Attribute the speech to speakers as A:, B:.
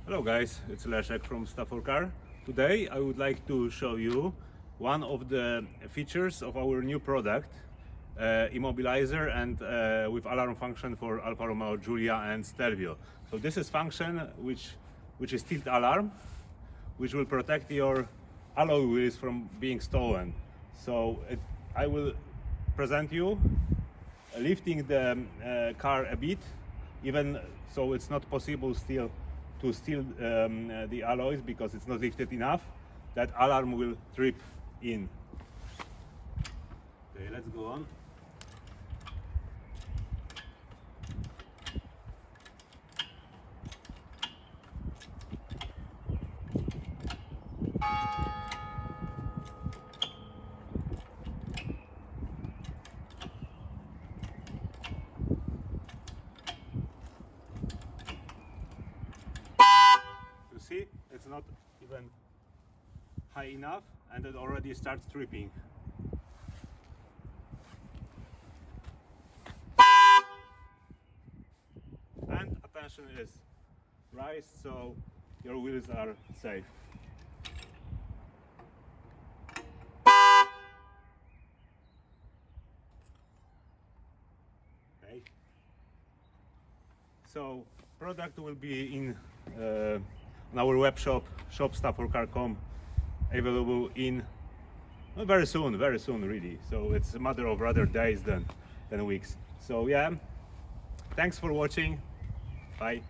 A: Hello guys, it's Leszek from Stuff4Car. Today I would like to show you one of the features of our new product, immobilizer and with alarm function for Alfa Romeo Giulia and Stelvio. So this is function which is tilt alarm, which will protect your alloy wheels from being stolen. So I will present you lifting the car a bit, even so it's not possible still to steal the alloys because it's not lifted enough. That alarm will trip in. Okay, let's go on. You see, it's not even high enough and it already starts tripping. And attention is raised, so your wheels are safe. Okay. So product will be in on our web shop, shop.stuff4car.com, available in very soon really. So it's a matter of rather days than weeks. So yeah, thanks for watching. Bye.